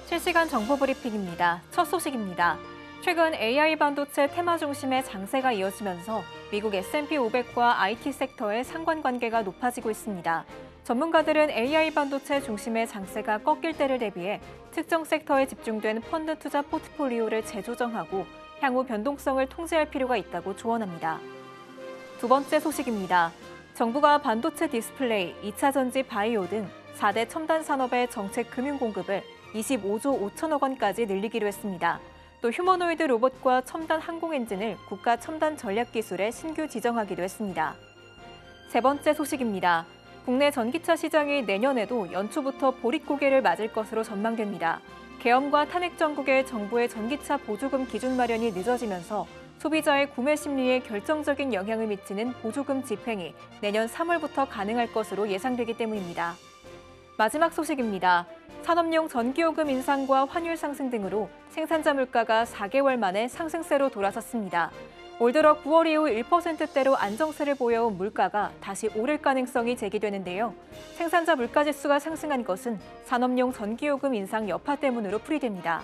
실시간 정보 브리핑입니다. 첫 소식입니다. 최근 AI 반도체 테마 중심의 장세가 이어지면서 미국 S&P 500과 IT 섹터의 상관관계가 높아지고 있습니다. 전문가들은 AI 반도체 중심의 장세가 꺾일 때를 대비해 특정 섹터에 집중된 펀드 투자 포트폴리오를 재조정하고 향후 변동성을 통제할 필요가 있다고 조언합니다. 두 번째 소식입니다. 정부가 반도체 디스플레이, 2차 전지 바이오 등 4대 첨단 산업의 정책 금융 공급을 25조 5천억 원까지 늘리기로 했습니다. 또 휴머노이드 로봇과 첨단 항공 엔진을 국가 첨단 전략 기술에 신규 지정하기도 했습니다. 세 번째 소식입니다. 국내 전기차 시장이 내년에도 연초부터 보릿고개를 맞을 것으로 전망됩니다. 계엄과 탄핵 정국의 정부의 전기차 보조금 기준 마련이 늦어지면서 소비자의 구매 심리에 결정적인 영향을 미치는 보조금 집행이 내년 3월부터 가능할 것으로 예상되기 때문입니다. 마지막 소식입니다. 산업용 전기요금 인상과 환율 상승 등으로 생산자 물가가 4개월 만에 상승세로 돌아섰습니다. 올 들어 9월 이후 1%대로 안정세를 보여온 물가가 다시 오를 가능성이 제기되는데요. 생산자 물가지수가 상승한 것은 산업용 전기요금 인상 여파 때문으로 풀이됩니다.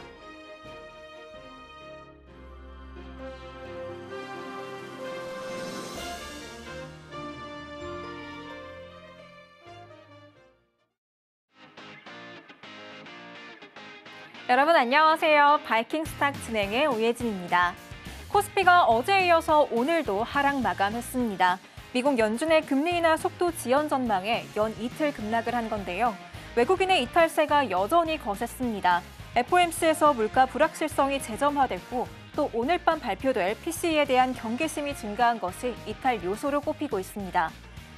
여러분 안녕하세요. 바이킹 스탁 진행의 오예진입니다. 코스피가 어제에 이어서 오늘도 하락 마감했습니다. 미국 연준의 금리 인하 속도 지연 전망에 연 이틀 급락을 한 건데요. 외국인의 이탈세가 여전히 거셌습니다. FOMC에서 물가 불확실성이 재점화됐고 또 오늘 밤 발표될 PCE에 대한 경계심이 증가한 것이 이탈 요소로 꼽히고 있습니다.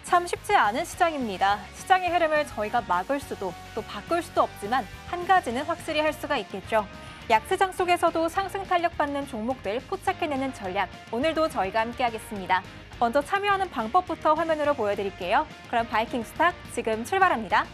참 쉽지 않은 시장입니다. 시장의 흐름을 저희가 막을 수도 또 바꿀 수도 없지만 한 가지는 확실히 할 수가 있겠죠. 약세장 속에서도 상승 탄력받는 종목들 포착해내는 전략, 오늘도 저희가 함께하겠습니다. 먼저 참여하는 방법부터 화면으로 보여드릴게요. 그럼 바이킹 스탁 지금 출발합니다.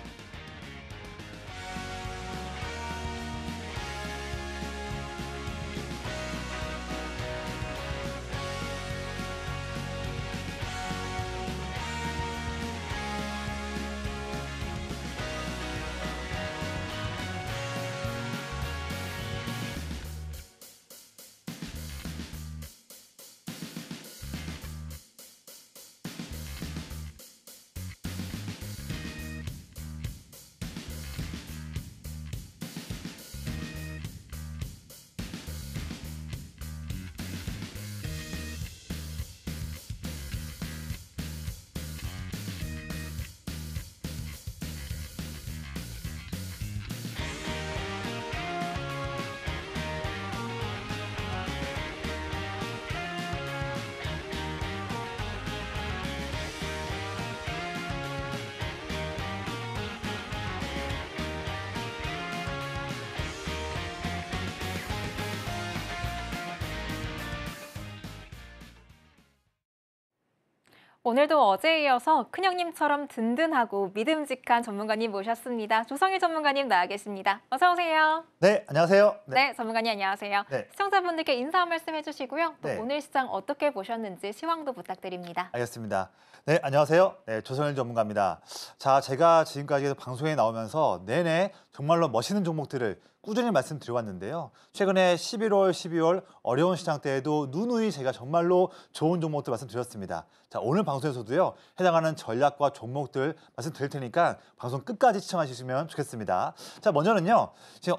오늘도 어제에 이어서 큰형님처럼 든든하고 믿음직한 전문가님 모셨습니다. 조성일 전문가님 나와 계십니다. 어서 오세요. 네, 안녕하세요. 네, 전문가님 안녕하세요. 네. 시청자분들께 인사 한 말씀 해주시고요. 또 네. 오늘 시장 어떻게 보셨는지 시황도 부탁드립니다. 알겠습니다. 네, 안녕하세요. 네, 조성일 전문가입니다. 자, 제가 지금까지 방송에 나오면서 내내 정말로 멋있는 종목들을 꾸준히 말씀드려왔는데요. 최근에 11월, 12월 어려운 시장 때에도 누누이 제가 정말로 좋은 종목들 말씀드렸습니다. 자, 오늘 방송에서도요, 해당하는 전략과 종목들 말씀드릴 테니까 방송 끝까지 시청하시면 좋겠습니다. 자, 먼저는요, 지금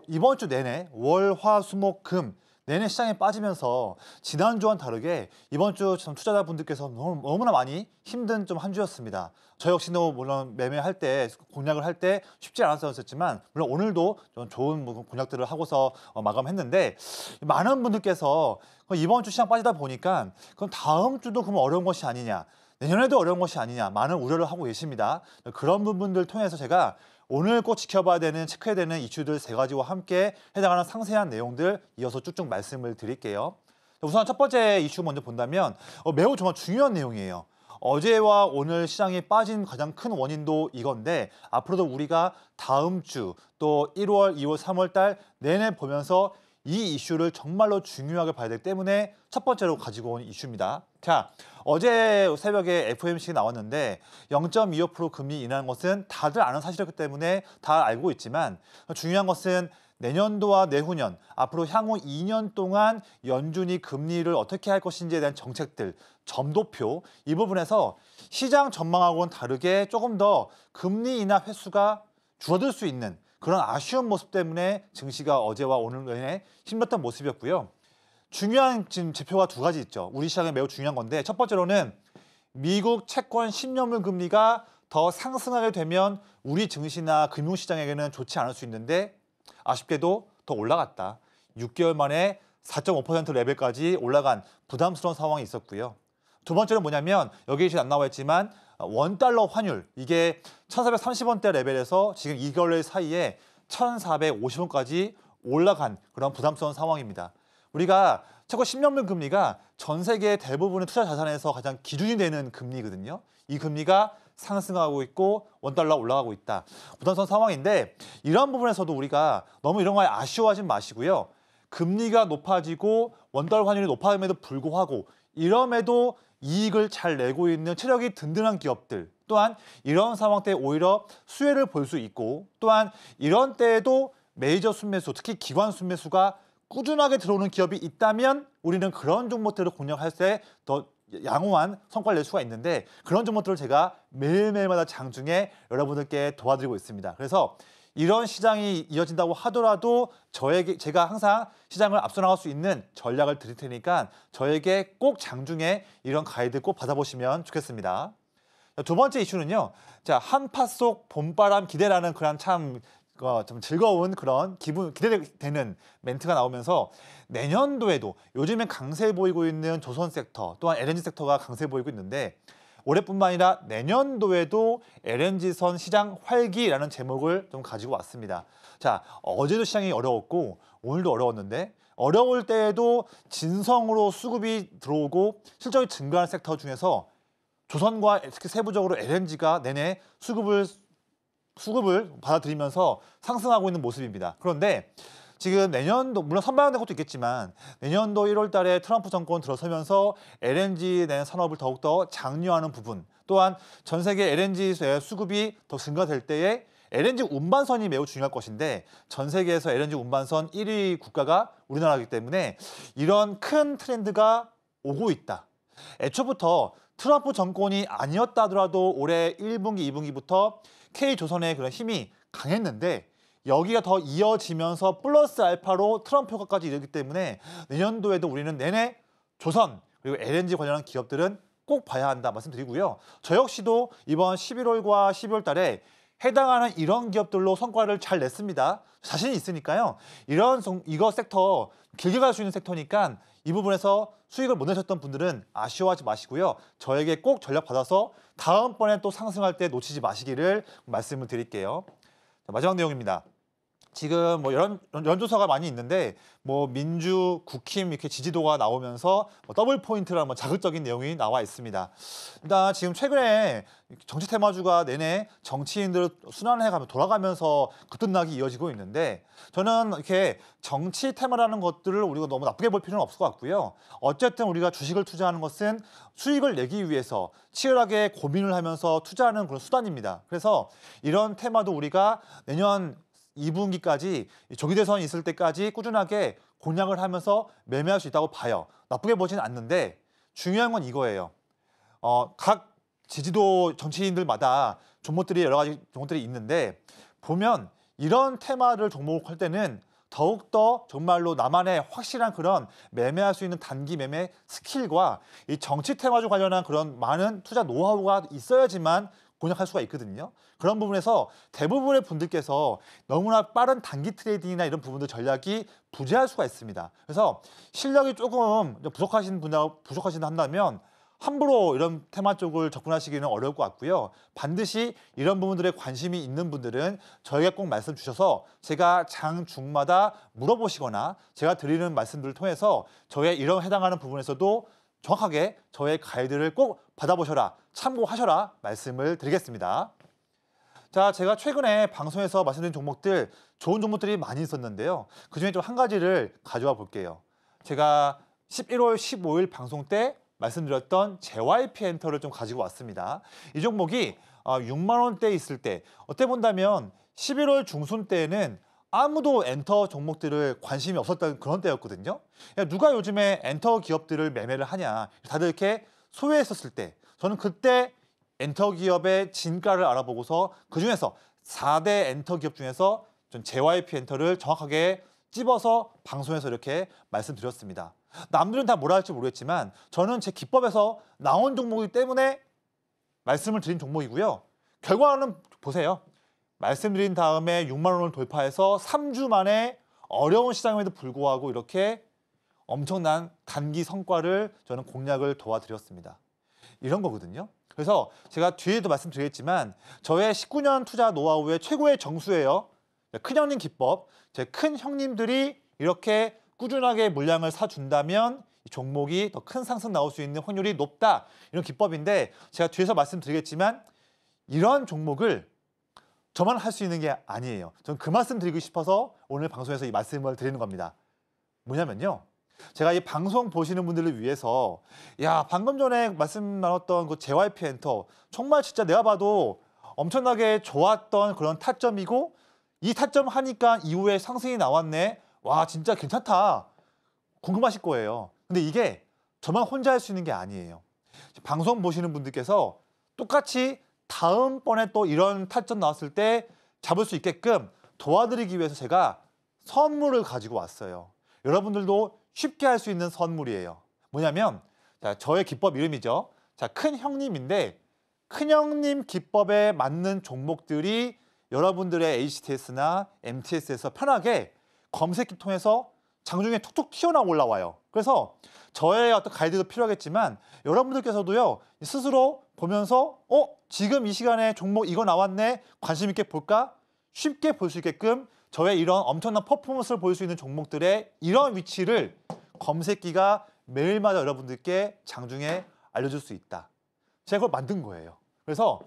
이번 주 내내 월, 화, 수, 목, 금 내내 시장에 빠지면서 지난주와는 다르게 이번 주 투자자분들께서 너무나 많이 힘든 좀 한 주였습니다. 저 역시도 물론 매매할 때, 공략을 할 때 쉽지 않았었지만 물론 오늘도 좀 좋은 공략들을 하고서 마감했는데 많은 분들께서 이번 주 시장 빠지다 보니까 그럼 다음 주도 그럼 어려운 것이 아니냐, 내년에도 어려운 것이 아니냐 많은 우려를 하고 계십니다. 그런 부분들 통해서 제가 오늘 꼭 지켜봐야 되는, 체크해야 되는 이슈들 3가지와 함께 해당하는 상세한 내용들 이어서 쭉쭉 말씀을 드릴게요. 우선 첫 번째 이슈 먼저 본다면 매우 정말 중요한 내용이에요. 어제와 오늘 시장이 빠진 가장 큰 원인도 이건데 앞으로도 우리가 다음 주 또 1월, 2월, 3월 달 내내 보면서 이 이슈를 정말로 중요하게 봐야 되기 때문에 첫 번째로 가지고 온 이슈입니다. 자, 어제 새벽에 FOMC가 나왔는데 0.25% 금리 인하는 것은 다들 아는 사실이기 때문에 다 알고 있지만 중요한 것은 내년도와 내후년, 앞으로 향후 2년 동안 연준이 금리를 어떻게 할 것인지에 대한 정책들, 점도표 이 부분에서 시장 전망하고는 다르게 조금 더 금리 인하 횟수가 줄어들 수 있는 그런 아쉬운 모습 때문에 증시가 어제와 오늘 내내 힘들었던 모습이었고요. 중요한 지금 지표가 두 가지 있죠. 우리 시장에 매우 중요한 건데 첫 번째로는 미국 채권 10년물 금리가 더 상승하게 되면 우리 증시나 금융시장에게는 좋지 않을 수 있는데 아쉽게도 더 올라갔다. 6개월 만에 4.5% 레벨까지 올라간 부담스러운 상황이 있었고요. 두 번째는 뭐냐면 여기 지금 안 나와 있지만 원달러 환율 이게 1,430원대 레벨에서 지금 2개월 사이에 1,450원까지 올라간 그런 부담스러운 상황입니다. 우리가 최고 10년물 금리가 전 세계 대부분의 투자 자산에서 가장 기준이 되는 금리거든요. 이 금리가 상승하고 있고 원달러 올라가고 있다. 부담스러운 상황인데 이런 부분에서도 우리가 너무 이런 거에 아쉬워하지 마시고요. 금리가 높아지고 원달러 환율이 높아짐에도 불구하고 이럼에도 이익을 잘 내고 있는 체력이 든든한 기업들 또한 이런 상황 때 오히려 수혜를 볼 수 있고 또한 이런 때에도 메이저 순매수 특히 기관 순매수가 꾸준하게 들어오는 기업이 있다면 우리는 그런 종목들을 공략할 때 더 양호한 성과를 낼 수가 있는데 그런 종목들을 제가 매일매일마다 장중에 여러분들께 도와드리고 있습니다. 그래서 이런 시장이 이어진다고 하더라도 제가 항상 시장을 앞서 나갈 수 있는 전략을 드릴 테니까 저에게 꼭 장중에 이런 가이드 꼭 받아보시면 좋겠습니다. 두 번째 이슈는요. 자, 한파 속 봄바람 기대라는 그런 좀 즐거운 그런 기대되는 멘트가 나오면서 내년도에도 요즘엔 강세 보이고 있는 조선 섹터 또한 LNG 섹터가 강세 보이고 있는데 올해뿐만 아니라 내년도에도 LNG선 시장 활기라는 제목을 좀 가지고 왔습니다. 자, 어제도 시장이 어려웠고 오늘도 어려웠는데 어려울 때에도 진성으로 수급이 들어오고 실적이 증가하는 섹터 중에서 조선과 특히 세부적으로 LNG가 내내 수급을 받아들이면서 상승하고 있는 모습입니다. 그런데 지금 내년도 물론 선반영된 것도 있겠지만 내년도 1월 달에 트럼프 정권 들어서면서 LNG에 대한 산업을 더욱더 장려하는 부분 또한 전 세계 LNG 수급이 더 증가될 때에 LNG 운반선이 매우 중요할 것인데 전 세계에서 LNG 운반선 1위 국가가 우리나라이기 때문에 이런 큰 트렌드가 오고 있다. 애초부터 트럼프 정권이 아니었다 하더라도 올해 1분기, 2분기부터 K조선의 그런 힘이 강했는데 여기가 더 이어지면서 플러스 알파로 트럼프 효과까지 이르기 때문에 내년도에도 우리는 내내 조선 그리고 LNG 관련한 기업들은 꼭 봐야 한다 말씀드리고요. 저 역시도 이번 11월과 12월 달에 해당하는 이런 기업들로 성과를 잘 냈습니다. 자신이 있으니까요. 이거 섹터 길게 갈 수 있는 섹터니까 이 부분에서 수익을 못 내셨던 분들은 아쉬워하지 마시고요. 저에게 꼭 전략 받아서 다음번에 또 상승할 때 놓치지 마시기를 말씀을 드릴게요. 자, 마지막 내용입니다. 지금 뭐 여론조사가 많이 있는데 뭐 민주, 국힘 이렇게 지지도가 나오면서 더블 포인트라는 자극적인 내용이 나와 있습니다. 일단 지금 최근에 정치 테마주가 내내 정치인들 순환해가며 돌아가면서 급등락이 이어지고 있는데 저는 이렇게 정치 테마라는 것들을 우리가 너무 나쁘게 볼 필요는 없을 것 같고요. 어쨌든 우리가 주식을 투자하는 것은 수익을 내기 위해서 치열하게 고민을 하면서 투자하는 그런 수단입니다. 그래서 이런 테마도 우리가 내년 2분기까지 조기대선이 있을 때까지 꾸준하게 공략을 하면서 매매할 수 있다고 봐요. 나쁘게 보지는 않는데 중요한 건 이거예요. 각 지지도 정치인들마다 종목들이 여러 가지 종목들이 있는데 보면 이런 테마를 종목할 때는 더욱더 정말로 나만의 확실한 그런 매매할 수 있는 단기 매매 스킬과 이 정치 테마주 관련한 그런 많은 투자 노하우가 있어야지만 공략할 수가 있거든요. 그런 부분에서 대부분의 분들께서 너무나 빠른 단기 트레이딩이나 이런 부분들 전략이 부재할 수가 있습니다. 그래서 실력이 조금 부족하신다 한다면 함부로 이런 테마 쪽을 접근하시기는 어려울 것 같고요. 반드시 이런 부분들에 관심이 있는 분들은 저에게 꼭 말씀 주셔서 제가 장 중마다 물어보시거나 제가 드리는 말씀들을 통해서 저의 이런 해당하는 부분에서도 정확하게 저의 가이드를 꼭 받아보셔라, 참고하셔라 말씀을 드리겠습니다. 자, 제가 최근에 방송에서 말씀드린 종목들, 좋은 종목들이 많이 있었는데요. 그중에 좀 한 가지를 가져와 볼게요. 제가 11월 15일 방송 때 말씀드렸던 JYP 엔터를 좀 가지고 왔습니다. 이 종목이 6만 원대에 있을 때 어떻게 본다면 11월 중순 때에는 아무도 엔터 종목들을 관심이 없었던 그런 때였거든요. 야, 누가 요즘에 엔터 기업들을 매매를 하냐. 다들 이렇게 소외했었을 때 저는 그때 엔터 기업의 진가를 알아보고서 그중에서 4대 엔터 기업 중에서 전 JYP 엔터를 정확하게 찝어서 방송에서 이렇게 말씀드렸습니다. 남들은 다 뭐라 할지 모르겠지만 저는 제 기법에서 나온 종목이기 때문에 말씀을 드린 종목이고요. 결과는 보세요. 말씀드린 다음에 6만 원을 돌파해서 3주 만에 어려운 시장임에도 불구하고 이렇게 엄청난 단기 성과를 저는 공략을 도와드렸습니다. 이런 거거든요. 그래서 제가 뒤에도 말씀드리겠지만 저의 19년 투자 노하우의 최고의 정수예요. 큰형님 기법. 제 큰 형님들이 이렇게 꾸준하게 물량을 사준다면 이 종목이 더 큰 상승 나올 수 있는 확률이 높다. 이런 기법인데 제가 뒤에서 말씀드리겠지만 이런 종목을 저만 할 수 있는 게 아니에요. 저는 그 말씀 드리고 싶어서 오늘 방송에서 이 말씀을 드리는 겁니다. 뭐냐면요. 제가 이 방송 보시는 분들을 위해서 야 방금 전에 말씀 나눴던 그 JYP 엔터 정말 진짜 내가 봐도 엄청나게 좋았던 그런 타점이고 이 타점 하니까 이후에 상승이 나왔네. 와 진짜 괜찮다. 궁금하실 거예요. 근데 이게 저만 혼자 할 수 있는 게 아니에요. 방송 보시는 분들께서 똑같이 다음번에 또 이런 타점 나왔을 때 잡을 수 있게끔 도와드리기 위해서 제가 선물을 가지고 왔어요. 여러분들도 쉽게 할 수 있는 선물이에요. 뭐냐면 자, 저의 기법 이름이죠. 자, 큰 형님인데 큰 형님 기법에 맞는 종목들이 여러분들의 HTS나 MTS에서 편하게 검색기 통해서 장중에 툭툭 튀어나와 올라와요. 그래서 저의 어떤 가이드도 필요하겠지만 여러분들께서도요 스스로 보면서 지금 이 시간에 종목 이거 나왔네 관심 있게 볼까? 쉽게 볼 수 있게끔 저의 이런 엄청난 퍼포먼스를 보일 수 있는 종목들의 이런 위치를 검색기가 매일마다 여러분들께 장중에 알려줄 수 있다. 제가 그걸 만든 거예요. 그래서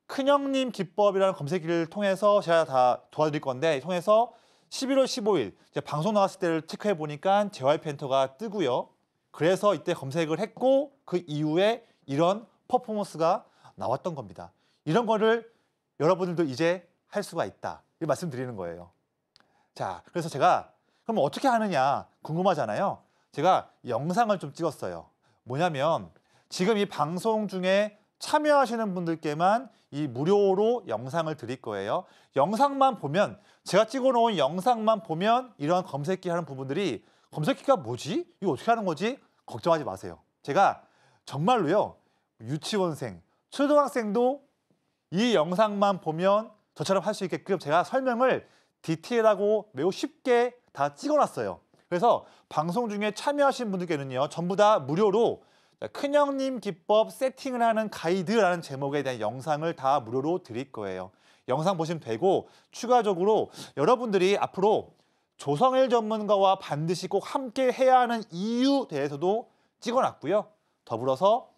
큰형님 기법이라는 검색기를 통해서 제가 다 도와드릴 건데 통해서 11월 15일 이제 방송 나왔을 때를 체크해 보니까 JYP 엔터가 뜨고요. 그래서 이때 검색을 했고 그 이후에 이런 퍼포먼스가 나왔던 겁니다. 이런 거를 여러분들도 이제 할 수가 있다. 이 말씀드리는 거예요. 자, 그래서 제가 그럼 어떻게 하느냐 궁금하잖아요. 제가 영상을 좀 찍었어요. 뭐냐면 지금 이 방송 중에 참여하시는 분들께만 이 무료로 영상을 드릴 거예요. 영상만 보면 제가 찍어놓은 영상만 보면 이런 검색기 하는 부분들이 검색기가 뭐지? 이거 어떻게 하는 거지? 걱정하지 마세요. 제가 정말로요. 유치원생, 초등학생도 이 영상만 보면 저처럼 할 수 있게끔 제가 설명을 디테일하고 매우 쉽게 다 찍어놨어요. 그래서 방송 중에 참여하신 분들께는요. 전부 다 무료로 큰형님 기법 세팅을 하는 가이드라는 제목에 대한 영상을 다 무료로 드릴 거예요. 영상 보시면 되고 추가적으로 여러분들이 앞으로 조성일 전문가와 반드시 꼭 함께 해야 하는 이유 대해서도 찍어놨고요. 더불어서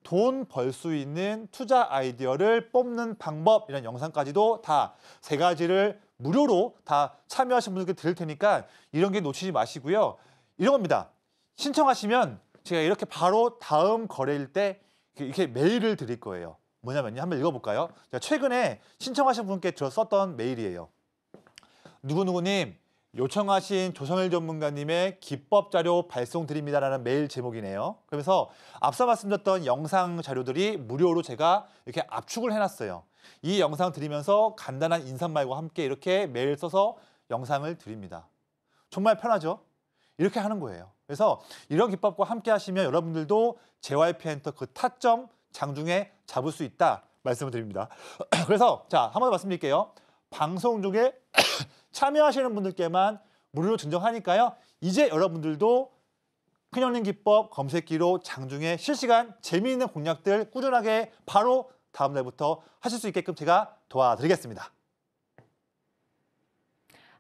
돈 벌 수 있는 투자 아이디어를 뽑는 방법 이런 영상까지도 다 세 가지를 무료로 다 참여하신 분들께 드릴 테니까 이런 게 놓치지 마시고요. 이런 겁니다. 신청하시면 제가 이렇게 바로 다음 거래일 때 이렇게 메일을 드릴 거예요. 뭐냐면요. 한번 읽어볼까요? 제가 최근에 신청하신 분께 썼던 메일이에요. 누구누구님 요청하신 조성일 전문가님의 기법 자료 발송 드립니다라는 메일 제목이네요. 그러면서 앞서 말씀드렸던 영상 자료들이 무료로 제가 이렇게 압축을 해놨어요. 이 영상 드리면서 간단한 인사말과 함께 이렇게 메일 써서 영상을 드립니다. 정말 편하죠? 이렇게 하는 거예요. 그래서 이런 기법과 함께 하시면 여러분들도 JYP 엔터 그 타점 장중에 잡을 수 있다 말씀을 드립니다. 그래서 자, 한 번 더 말씀드릴게요. 방송 중에 참여하시는 분들께만 무료로 증정하니까요. 이제 여러분들도 큰형님 기법 검색기로 장중에 실시간 재미있는 공략들 꾸준하게 바로 다음 날부터 하실 수 있게끔 제가 도와드리겠습니다.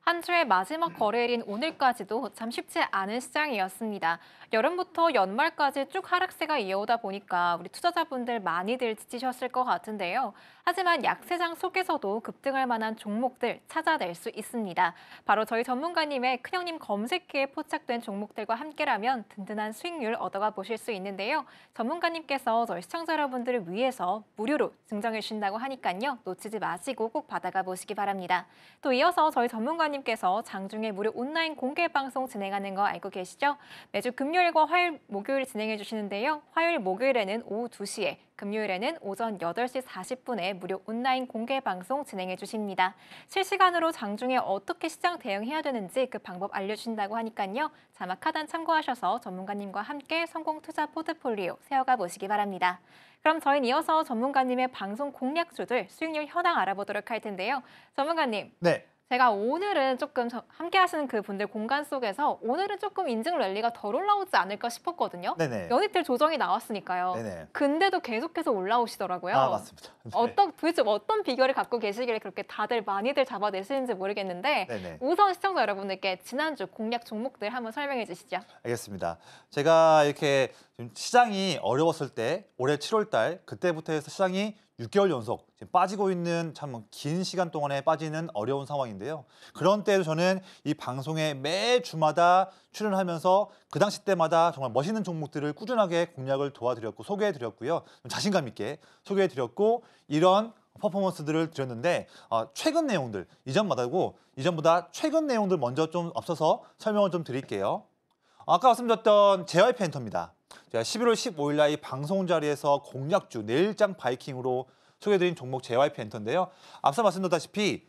한 주의 마지막 거래일인 오늘까지도 참 쉽지 않은 시장이었습니다. 여름부터 연말까지 쭉 하락세가 이어오다 보니까 우리 투자자분들 많이들 지치셨을 것 같은데요. 하지만 약세장 속에서도 급등할 만한 종목들 찾아낼 수 있습니다. 바로 저희 전문가님의 큰형님 검색기에 포착된 종목들과 함께라면 든든한 수익률 얻어가 보실 수 있는데요. 전문가님께서 저희 시청자 여러분들을 위해서 무료로 증정해 주신다고 하니까요. 놓치지 마시고 꼭 받아가 보시기 바랍니다. 또 이어서 저희 전문가님께서 장중에 무료 온라인 공개 방송 진행하는 거 알고 계시죠? 매주 금요일과 화요일, 목요일 진행해 주시는데요. 화요일, 목요일에는 오후 2시에, 금요일에는 오전 8시 40분에 무료 온라인 공개 방송 진행해 주십니다. 실시간으로 장중에 어떻게 시장 대응해야 되는지 그 방법 알려주신다고 하니까요. 자막 하단 참고하셔서 전문가님과 함께 성공 투자 포트폴리오 세워가 보시기 바랍니다. 그럼 저희는 이어서 전문가님의 방송 공략주들 수익률 현황 알아보도록 할 텐데요. 전문가님. 네. 제가 오늘은 조금 함께 하시는 그 분들 공간 속에서 오늘은 조금 인증 랠리가 덜 올라오지 않을까 싶었거든요. 네네. 연이틀 조정이 나왔으니까요. 네네. 근데도 계속해서 올라오시더라고요. 아, 맞습니다. 네. 도대체 어떤 비결을 갖고 계시길래 그렇게 다들 많이들 잡아내시는지 모르겠는데 네네. 우선 시청자 여러분들께 지난주 공략 종목들 한번 설명해 주시죠. 알겠습니다. 제가 이렇게 지금 시장이 어려웠을 때 올해 7월 달 그때부터 해서 시장이 6개월 연속 지금 빠지고 있는 참 긴 시간 동안에 빠지는 어려운 상황인데요. 그런 때에도 저는 이 방송에 매 주마다 출연하면서 그 당시 때마다 정말 멋있는 종목들을 꾸준하게 공략을 도와드렸고 소개해드렸고요. 좀 자신감 있게 소개해드렸고 이런 퍼포먼스들을 드렸는데 최근 내용들 이전보다 최근 내용들 먼저 좀 앞서서 설명을 좀 드릴게요. 아까 말씀드렸던 JYP 엔터입니다. 제가 11월 15일 날 이 방송 자리에서 공략주 내일장 바이킹으로 소개해드린 종목 JYP 엔터인데요. 앞서 말씀드렸다시피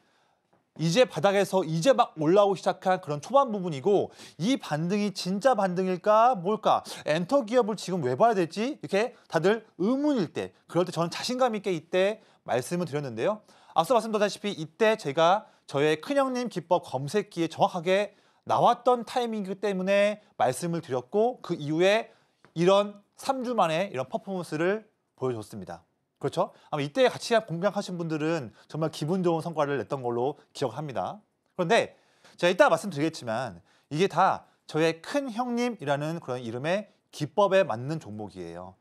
이제 바닥에서 이제 막 올라오기 시작한 그런 초반 부분이고 이 반등이 진짜 반등일까 뭘까 엔터 기업을 지금 왜 봐야 될지 이렇게 다들 의문일 때 그럴 때 저는 자신감 있게 이때 말씀을 드렸는데요. 앞서 말씀드렸다시피 이때 제가 저의 큰형님 기법 검색기에 정확하게 나왔던 타이밍이기 때문에 말씀을 드렸고 그 이후에 이런 3주 만에 이런 퍼포먼스를 보여줬습니다. 그렇죠? 아마 이때 같이 공략하신 분들은 정말 기분 좋은 성과를 냈던 걸로 기억합니다. 그런데 제가 이따 말씀드리겠지만 이게 다 저의 큰 형님이라는 그런 이름의 기법에 맞는 종목이에요.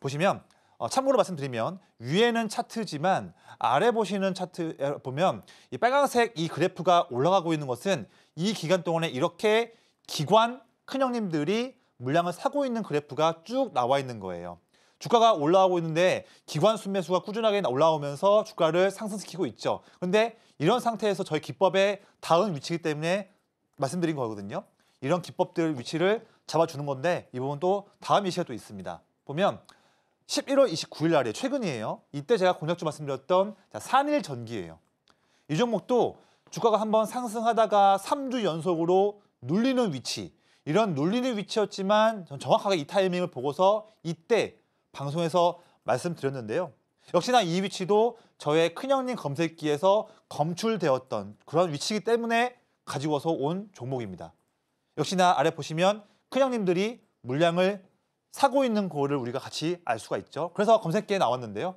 보시면 참고로 말씀드리면 위에는 차트지만 아래 보시는 차트 보면 이 빨간색 이 그래프가 올라가고 있는 것은 이 기간 동안에 이렇게 기관 큰형님들이 물량을 사고 있는 그래프가 쭉 나와 있는 거예요. 주가가 올라가고 있는데 기관 순매수가 꾸준하게 올라오면서 주가를 상승시키고 있죠. 그런데 이런 상태에서 저희 기법의 다음 위치이기 때문에 말씀드린 거거든요. 이런 기법들 위치를 잡아주는 건데 이 부분도 다음 예시가 또 있습니다. 보면 11월 29일 날에 최근이에요. 이때 제가 공략주 말씀드렸던 산일전기예요. 이 종목도 주가가 한번 상승하다가 3주 연속으로 눌리는 위치, 이런 눌리는 위치였지만 전 정확하게 이 타이밍을 보고서 이때 방송에서 말씀드렸는데요. 역시나 이 위치도 저의 큰형님 검색기에서 검출되었던 그런 위치이기 때문에 가지고서 온 종목입니다. 역시나 아래 보시면 큰형님들이 물량을 사고 있는 거를 우리가 같이 알 수가 있죠. 그래서 검색기에 나왔는데요.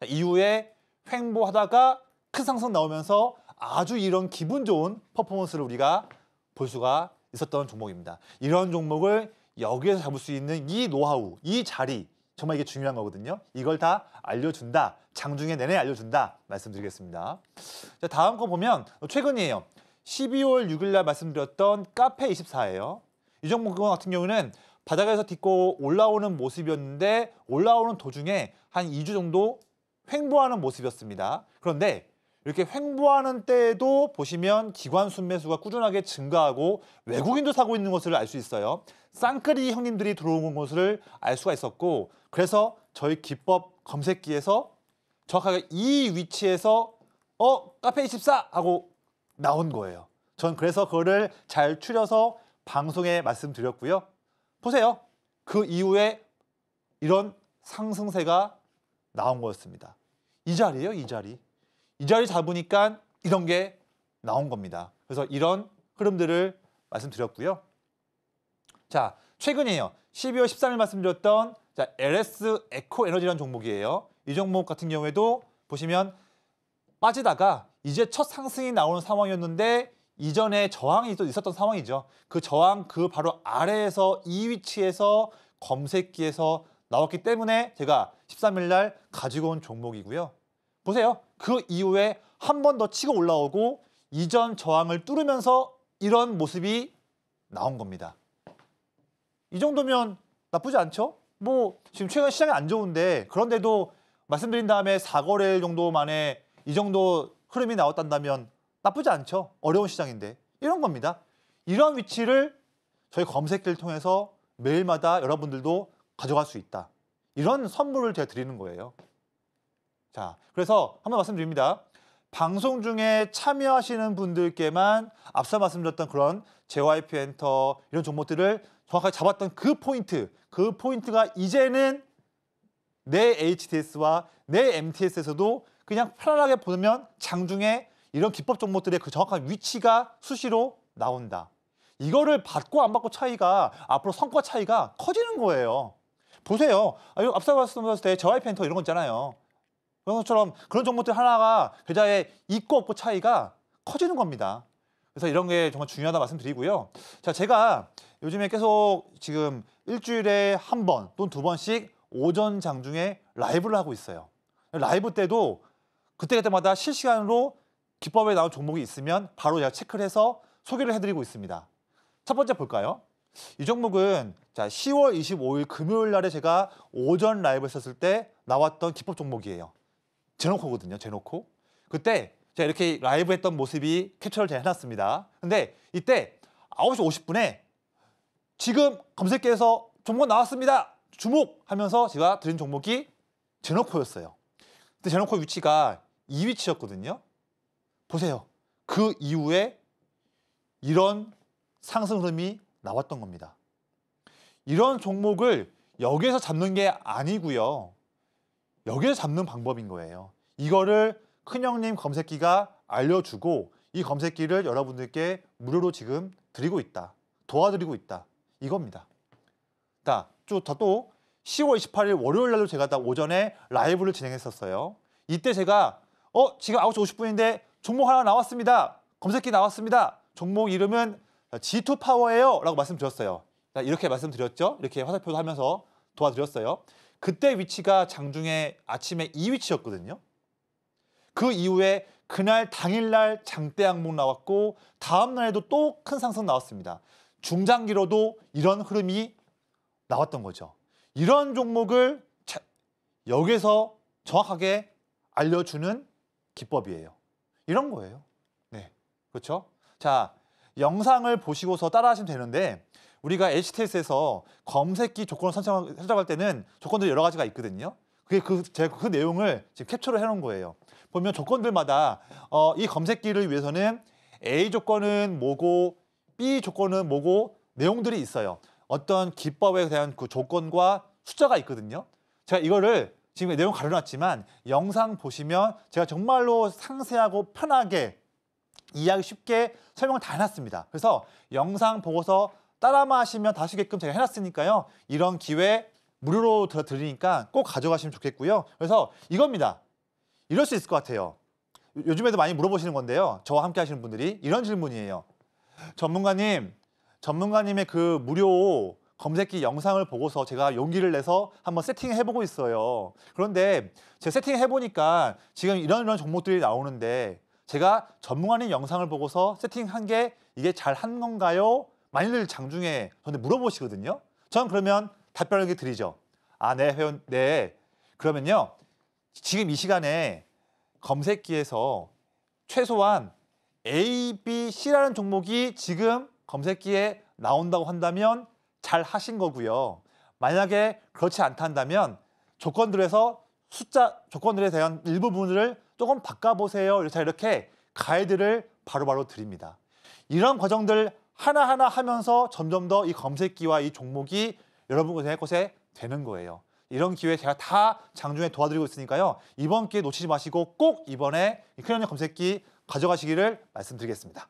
이후에 횡보하다가 큰 상승 나오면서 아주 이런 기분 좋은 퍼포먼스를 우리가 볼 수가 있었던 종목입니다. 이런 종목을 여기에서 잡을 수 있는 이 노하우, 이 자리 정말 이게 중요한 거거든요. 이걸 다 알려준다. 장중에 내내 알려준다. 말씀드리겠습니다. 자, 다음 거 보면 최근이에요. 12월 6일 날 말씀드렸던 카페24예요. 이 종목 같은 경우는 바닥에서 딛고 올라오는 모습이었는데 올라오는 도중에 한 2주 정도 횡보하는 모습이었습니다. 그런데 이렇게 횡보하는 때에도 보시면 기관 순매수가 꾸준하게 증가하고 외국인도 사고 있는 것을 알 수 있어요. 쌍끌이 형님들이 들어온 것을 알 수가 있었고 그래서 저희 기법 검색기에서 정확하게 이 위치에서 카페24 하고 나온 거예요. 전 그래서 그거를 잘 추려서 방송에 말씀드렸고요. 보세요. 그 이후에 이런 상승세가 나온 거였습니다. 이 자리예요, 이 자리. 이 자리 잡으니까 이런 게 나온 겁니다. 그래서 이런 흐름들을 말씀드렸고요. 자, 최근이에요. 12월 13일 말씀드렸던 LS 에코 에너지라는 종목이에요. 이 종목 같은 경우에도 보시면 빠지다가 이제 첫 상승이 나오는 상황이었는데 이전에 저항이 또 있었던 상황이죠. 그 저항 그 바로 아래에서 이 위치에서 검색기에서 나왔기 때문에 제가 13일 날 가지고 온 종목이고요. 보세요. 그 이후에 한 번 더 치고 올라오고 이전 저항을 뚫으면서 이런 모습이 나온 겁니다. 이 정도면 나쁘지 않죠? 뭐 지금 최근 시장이 안 좋은데 그런데도 말씀드린 다음에 4거래일 정도 만에 이 정도 흐름이 나왔단다면 나쁘지 않죠? 어려운 시장인데. 이런 겁니다. 이런 위치를 저희 검색기를 통해서 매일마다 여러분들도 가져갈 수 있다. 이런 선물을 제가 드리는 거예요. 자, 그래서 한번 말씀드립니다. 방송 중에 참여하시는 분들께만 앞서 말씀드렸던 그런 JYP 엔터 이런 종목들을 정확하게 잡았던 그 포인트가 이제는 내 HTS와 내 MTS에서도 그냥 편안하게 보면 장중에 이런 기법 종목들의 그 정확한 위치가 수시로 나온다. 이거를 받고 안 받고 차이가 앞으로 성과 차이가 커지는 거예요. 보세요. 앞서 말씀드렸을 때 JYP 엔터 이런 거 있잖아요. 그런 것처럼 그런 종목들 하나가 계좌에 있고 없고 차이가 커지는 겁니다. 그래서 이런 게 정말 중요하다 말씀드리고요. 자, 제가 요즘에 계속 지금 일주일에 한 번 또는 두 번씩 오전 장중에 라이브를 하고 있어요. 라이브 때도 그때그때마다 실시간으로 기법에 나온 종목이 있으면 바로 제가 체크를 해서 소개를 해드리고 있습니다. 첫 번째 볼까요? 이 종목은 자 10월 25일 금요일 날에 제가 오전 라이브 했었을 때 나왔던 기법 종목이에요. 제노코거든요. 제노코. 그때 제가 이렇게 라이브 했던 모습이 캡처를 제가 해놨습니다. 근데 이때 9시 50분에 지금 검색기에서 종목 나왔습니다. 주목하면서 제가 드린 종목이 제노코였어요. 근데 제노코 위치가 이 위치였거든요. 보세요. 그 이후에 이런 상승 흐름이 나왔던 겁니다. 이런 종목을 여기에서 잡는 게 아니고요. 여기에서 잡는 방법인 거예요. 이거를 큰형님 검색기가 알려주고 이 검색기를 여러분들께 무료로 지금 드리고 있다. 도와드리고 있다. 이겁니다. 자, 또 10월 28일 월요일 날도 제가 딱 오전에 라이브를 진행했었어요. 이때 제가 지금 9시 50분인데 종목 하나 나왔습니다. 검색기 나왔습니다. 종목 이름은 G2 파워예요. 라고 말씀드렸어요. 자, 이렇게 말씀드렸죠. 이렇게 화살표도 하면서 도와드렸어요. 그때 위치가 장중에 아침에 이 위치였거든요. 그 이후에 그날 당일날 장대 항목 나왔고 다음 날에도 또 큰 상승 나왔습니다. 중장기로도 이런 흐름이 나왔던 거죠. 이런 종목을 여기서 정확하게 알려주는 기법이에요. 이런 거예요. 네, 그렇죠? 자, 영상을 보시고서 따라하시면 되는데 우리가 HTS에서 검색기 조건을 설정할 때는 조건들이 여러 가지가 있거든요. 제가 그 내용을 지금 캡처를 해놓은 거예요. 보면 조건들마다 이 검색기를 위해서는 A 조건은 뭐고 B 조건은 뭐고 내용들이 있어요. 어떤 기법에 대한 그 조건과 숫자가 있거든요. 제가 이거를 지금 내용 가려놨지만 영상 보시면 제가 정말로 상세하고 편하게 이해하기 쉽게 설명을 다 해놨습니다. 그래서 영상 보고서 따라만 하시면 다 하시게끔 제가 해놨으니까요. 이런 기회 무료로 드리니까 꼭 가져가시면 좋겠고요. 그래서 이겁니다. 이럴 수 있을 것 같아요. 요즘에도 많이 물어보시는 건데요. 저와 함께 하시는 분들이 이런 질문이에요. 전문가님의 그 무료 검색기 영상을 보고서 제가 용기를 내서 한번 세팅해보고 있어요. 그런데 제가 세팅해보니까 지금 이런 종목들이 나오는데 제가 전문가님 영상을 보고서 세팅한 게 이게 잘 한 건가요? 많이들 장중에 저한테 물어보시거든요. 전 그러면 답변을 이렇게 드리죠. 네, 회원, 네. 그러면요. 지금 이 시간에 검색기에서 최소한 A, B, C라는 종목이 지금 검색기에 나온다고 한다면 잘 하신 거고요. 만약에 그렇지 않다면 조건들에서 조건들에 대한 일부분을 조금 바꿔보세요. 이렇게 가이드를 바로바로 드립니다. 이런 과정들 하나하나 하면서 점점 더 이 검색기와 이 종목이 여러분 곳에 되는 거예요. 이런 기회 제가 다 장중에 도와드리고 있으니까요. 이번 기회 놓치지 마시고 꼭 이번에 큰형님 검색기 가져가시기를 말씀드리겠습니다.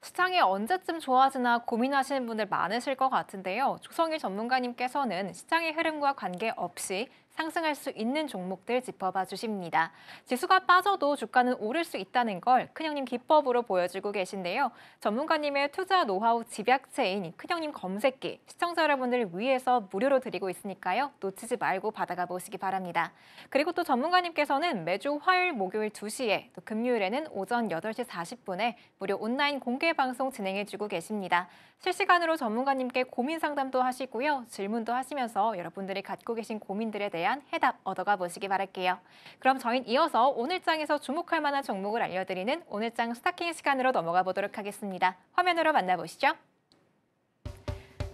시장이 언제쯤 좋아지나 고민하시는 분들 많으실 것 같은데요. 조성일 전문가님께서는 시장의 흐름과 관계없이 상승할 수 있는 종목들 짚어봐 주십니다. 지수가 빠져도 주가는 오를 수 있다는 걸 큰형님 기법으로 보여주고 계신데요. 전문가님의 투자 노하우 집약체인 큰형님 검색기 시청자 여러분들 위해서 무료로 드리고 있으니까요. 놓치지 말고 받아가 보시기 바랍니다. 그리고 또 전문가님께서는 매주 화요일, 목요일 2시에 또 금요일에는 오전 8시 40분에 무료 온라인 공개 방송 진행해주고 계십니다. 실시간으로 전문가님께 고민 상담도 하시고요. 질문도 하시면서 여러분들이 갖고 계신 고민들에 대한 해답 얻어가 보시기 바랄게요. 그럼 저희는 이어서 오늘장에서 주목할 만한 종목을 알려드리는 오늘장 스타킹 시간으로 넘어가 보도록 하겠습니다. 화면으로 만나보시죠.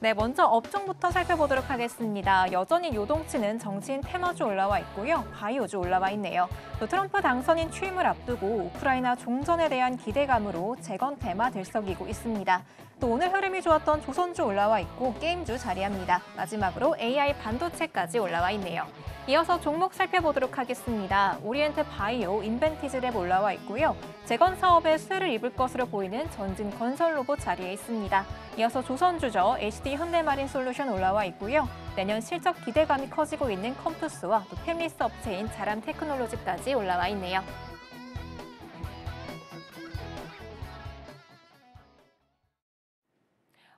네, 먼저 업종부터 살펴보도록 하겠습니다. 여전히 요동치는 정치인 테마주 올라와 있고요. 바이오주 올라와 있네요. 또 트럼프 당선인 취임을 앞두고 우크라이나 종전에 대한 기대감으로 재건 테마 들썩이고 있습니다. 또 오늘 흐름이 좋았던 조선주 올라와 있고 게임주 자리합니다. 마지막으로 AI 반도체까지 올라와 있네요. 이어서 종목 살펴보도록 하겠습니다. 오리엔트 바이오, 인벤티즈랩 올라와 있고요. 재건 사업에 수혜를 입을 것으로 보이는 전진 건설 로봇 자리에 있습니다. 이어서 조선주죠. HD 현대마린솔루션 올라와 있고요. 내년 실적 기대감이 커지고 있는 컴투스와 또 팹리스 업체인 자람 테크놀로지까지 올라와 있네요.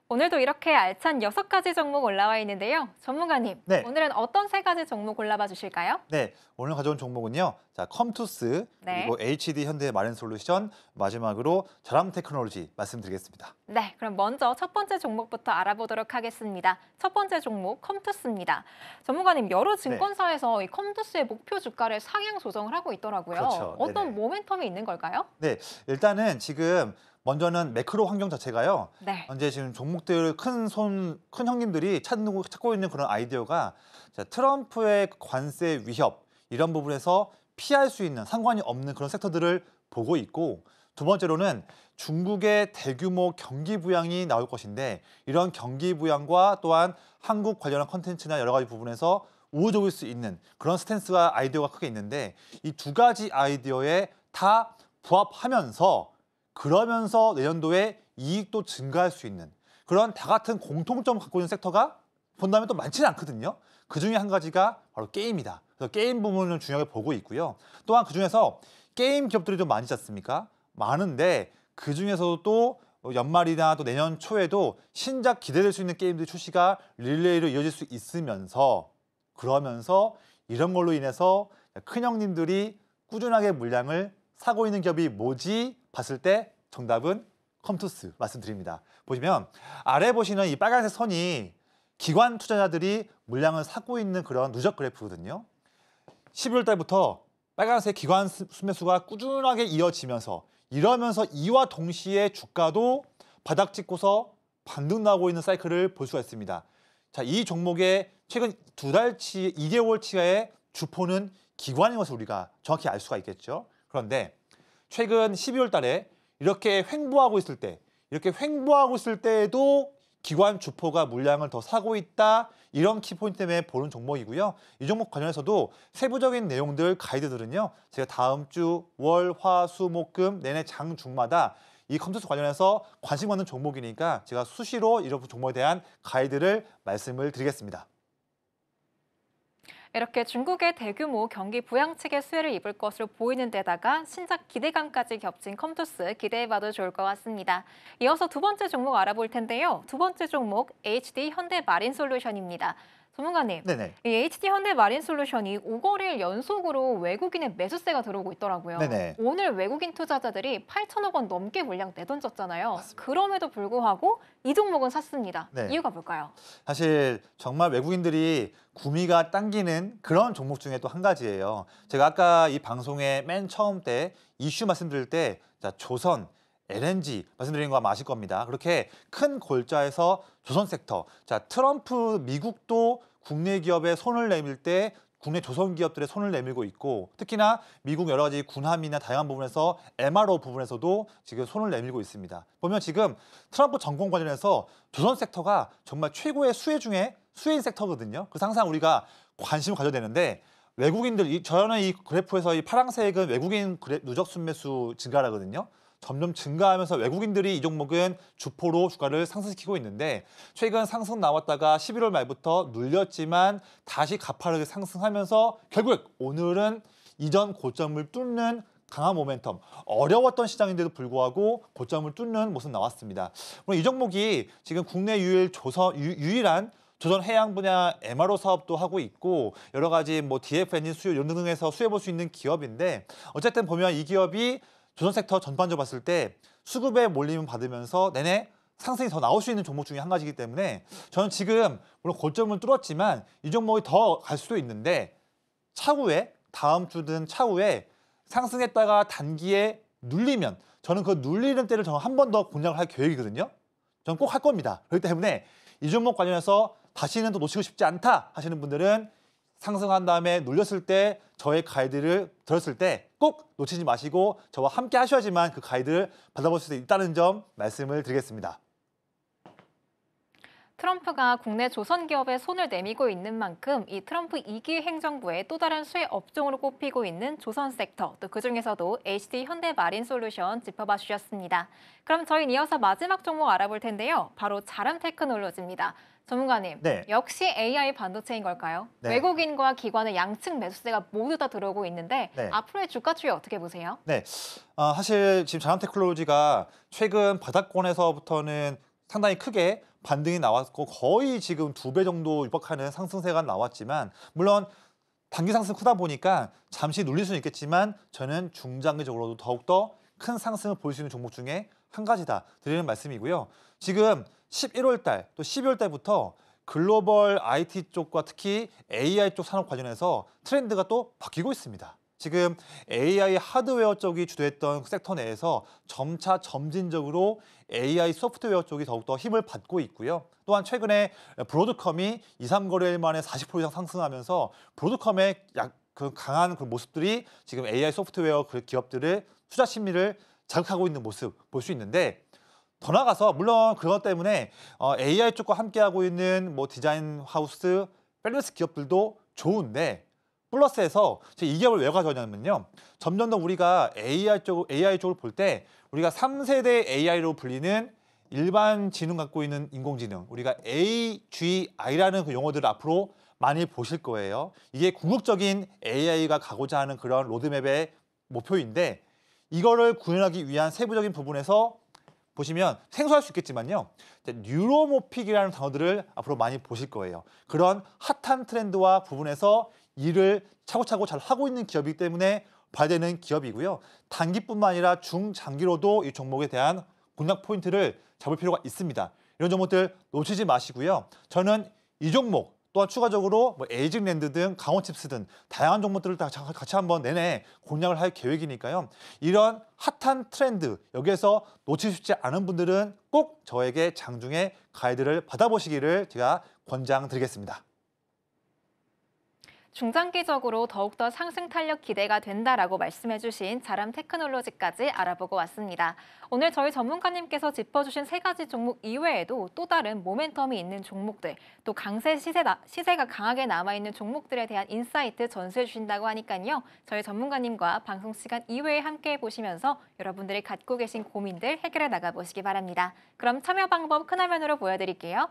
오늘도 이렇게 알찬 6가지 종목 올라와 있는데요. 전문가님, 네. 오늘은 어떤 3가지 종목 골라봐 주실까요? 네, 오늘 가져온 종목은요. 자, 컴투스, 네. 그리고 HD 현대 마린솔루션, 마지막으로 자람 테크놀로지 말씀드리겠습니다. 네, 그럼 먼저 첫 번째 종목부터 알아보도록 하겠습니다. 첫 번째 종목 컴투스입니다. 전문가님, 여러 증권사에서 이 컴투스의 목표 주가를 상향 조정을 하고 있더라고요. 그렇죠. 어떤 네네. 모멘텀이 있는 걸까요? 네, 일단은 지금 먼저는 매크로 환경 자체가요. 네. 현재 지금 종목들 큰 형님들이 찾고 있는 그런 아이디어가 자, 트럼프의 관세 위협 이런 부분에서 피할 수 있는 상관이 없는 그런 섹터들을 보고 있고 두 번째로는 중국의 대규모 경기 부양이 나올 것인데 이런 경기 부양과 또한 한국 관련한 컨텐츠나 여러 가지 부분에서 우호적일 수 있는 그런 스탠스와 아이디어가 크게 있는데 이 두 가지 아이디어에 다 부합하면서 그러면서 내년도에 이익도 증가할 수 있는 그런 다 같은 공통점을 갖고 있는 섹터가 본다면 또 많지는 않거든요. 그중에 한 가지가 바로 게임이다. 그래서 게임 부분을 중요하게 보고 있고요. 또한 그중에서 게임 기업들이 좀 많지 않습니까? 많은데 그중에서도 또 연말이나 또 내년 초에도 신작 기대될 수 있는 게임들 출시가 릴레이로 이어질 수 있으면서 그러면서 이런 걸로 인해서 큰형님들이 꾸준하게 물량을 사고 있는 기업이 뭐지? 봤을 때 정답은 컴투스 말씀드립니다. 보시면 아래 보시는 이 빨간색 선이 기관 투자자들이 물량을 사고 있는 그런 누적 그래프거든요. 12월 달부터 빨간색 기관 순매수가 꾸준하게 이어지면서 이러면서 이와 동시에 주가도 바닥 찍고서 반등 나오고 있는 사이클을 볼 수가 있습니다. 자, 이 종목의 최근 2달치, 2개월치의 주포는 기관인 것을 우리가 정확히 알 수가 있겠죠. 그런데 최근 12월 달에 이렇게 횡보하고 있을 때에도 기관 주포가 물량을 더 사고 있다. 이런 키포인트 때문에 보는 종목이고요. 이 종목 관련해서도 세부적인 내용들, 가이드들은요. 제가 다음 주 월, 화, 수, 목, 금 내내 장, 중마다 이 컴투스 관련해서 관심 갖는 종목이니까 제가 수시로 이런 종목에 대한 가이드를 말씀을 드리겠습니다. 이렇게 중국의 대규모 경기 부양책의 수혜를 입을 것으로 보이는 데다가 신작 기대감까지 겹친 컴투스 기대해봐도 좋을 것 같습니다. 이어서 두 번째 종목 알아볼 텐데요. 두 번째 종목 HD 현대마린솔루션입니다. 전문가님, 네네. 이 HD 현대마린솔루션이 5거래일 연속으로 외국인의 매수세가 들어오고 있더라고요. 네네. 오늘 외국인 투자자들이 8천억 원 넘게 물량 내던졌잖아요. 맞습니다. 그럼에도 불구하고 이 종목은 샀습니다. 네. 이유가 뭘까요? 사실 정말 외국인들이 구미가 당기는 그런 종목 중에 또 한 가지예요. 제가 아까 이 방송의 맨 처음 때 이슈 말씀드릴 때 자, 조선, LNG 말씀드린 거 아마 아실 겁니다. 그렇게 큰 골자에서 조선 섹터, 자 트럼프 미국도 국내 기업에 손을 내밀 때 국내 조선 기업들의 손을 내밀고 있고 특히나 미국 여러 가지 군함이나 다양한 부분에서 MRO 부분에서도 지금 손을 내밀고 있습니다. 보면 지금 트럼프 정권 관련해서 조선 섹터가 정말 최고의 수혜 중에 수혜인 섹터거든요. 그래서 항상 우리가 관심을 가져야 되는데 저는 이 그래프에서 이 파란색은 외국인 누적 순매수 증가라거든요. 점점 증가하면서 외국인들이 이 종목은 주포로 주가를 상승시키고 있는데 최근 상승 나왔다가 11월 말부터 눌렸지만 다시 가파르게 상승하면서 결국 오늘은 이전 고점을 뚫는 강한 모멘텀, 어려웠던 시장인데도 불구하고 고점을 뚫는 모습 나왔습니다. 물론 이 종목이 지금 국내 유일한 조선 해양 분야 MRO 사업도 하고 있고 여러 가지 뭐 DF 엔진 수요 이런 등에서 수혜볼 수 있는 기업인데 어쨌든 보면 이 기업이 조선 섹터 전반적으로 봤을 때 수급에 몰림을 받으면서 내내 상승이 더 나올 수 있는 종목 중에 한 가지이기 때문에 저는 지금 물론 고점을 뚫었지만 이 종목이 더 갈 수도 있는데 차후에 다음 주든 차후에 상승했다가 단기에 눌리면 저는 그 눌리는 때를 저는 한 번 더 공략을 할 계획이거든요. 저는 꼭 할 겁니다. 그렇기 때문에 이 종목 관련해서 다시는 또 놓치고 싶지 않다 하시는 분들은 상승한 다음에 눌렸을 때 저의 가이드를 들었을 때 꼭 놓치지 마시고 저와 함께 하셔야지만 그 가이드를 받아볼 수 있다는 점 말씀을 드리겠습니다. 트럼프가 국내 조선 기업에 손을 내미고 있는 만큼 이 트럼프 2기 행정부의 또 다른 수혜 업종으로 꼽히고 있는 조선 섹터, 또 그중에서도 HD 현대마린솔루션 짚어봐 주셨습니다. 그럼 저희는 이어서 마지막 종목 알아볼 텐데요. 바로 자람테크놀로지입니다. 전문가님, 네. 역시 AI 반도체인 걸까요? 네. 외국인과 기관의 양측 매수세가 모두 다 들어오고 있는데 네. 앞으로의 주가 추이 어떻게 보세요? 네, 사실 지금 자람테크놀로지가 최근 바닥권에서부터는 상당히 크게 반등이 나왔고 거의 지금 2배 정도 육박하는 상승세가 나왔지만 물론 단기 상승 크다 보니까 잠시 눌릴 수는 있겠지만 저는 중장기적으로도 더욱더 큰 상승을 볼 수 있는 종목 중에 한 가지다 드리는 말씀이고요. 지금 11월 달 또 12월 달부터 글로벌 IT 쪽과 특히 AI 쪽 산업 관련해서 트렌드가 또 바뀌고 있습니다. 지금 AI 하드웨어 쪽이 주도했던 섹터 내에서 점차 점진적으로 AI 소프트웨어 쪽이 더욱더 힘을 받고 있고요. 또한 최근에 브로드컴이 2, 3거래일 만에 40% 이상 상승하면서 브로드컴의 그 강한 그 모습들이 지금 AI 소프트웨어 그 기업들의 투자 심리를 자극하고 있는 모습 볼 수 있는데 더 나아가서 물론 그것 때문에 AI 쪽과 함께하고 있는 뭐 디자인 하우스, 밸런스 기업들도 좋은데 플러스에서 제가 이 기업을 왜 가져왔냐면요. 점점 더 우리가 AI 쪽을 볼 때 우리가 3세대 AI로 불리는 일반 지능 갖고 있는 인공지능, 우리가 AGI라는 그 용어들을 앞으로 많이 보실 거예요. 이게 궁극적인 AI가 가고자 하는 그런 로드맵의 목표인데 이거를 구현하기 위한 세부적인 부분에서 보시면 생소할 수 있겠지만요. 뉴로모픽이라는 단어들을 앞으로 많이 보실 거예요. 그런 핫한 트렌드와 부분에서 일을 차고차고 잘 하고 있는 기업이기 때문에 봐야 되는 기업이고요. 단기뿐만 아니라 중장기로도 이 종목에 대한 공략 포인트를 잡을 필요가 있습니다. 이런 종목들 놓치지 마시고요. 저는 이 종목 또한 추가적으로 뭐 에이징랜드 등 강원칩스 등 다양한 종목들을 다 같이 한번 내내 공략을 할 계획이니까요. 이런 핫한 트렌드 여기에서 놓치고 싶지 않은 분들은 꼭 저에게 장중에 가이드를 받아보시기를 제가 권장드리겠습니다. 중장기적으로 더욱더 상승 탄력 기대가 된다라고 말씀해주신 자람테크놀로지까지 알아보고 왔습니다. 오늘 저희 전문가님께서 짚어주신 3가지 종목 이외에도 또 다른 모멘텀이 있는 종목들, 또 시세가 강하게 남아있는 종목들에 대한 인사이트 전수해 주신다고 하니까요. 저희 전문가님과 방송 시간 이외에 함께 보시면서 여러분들이 갖고 계신 고민들 해결해 나가보시기 바랍니다. 그럼 참여 방법 큰 화면으로 보여드릴게요.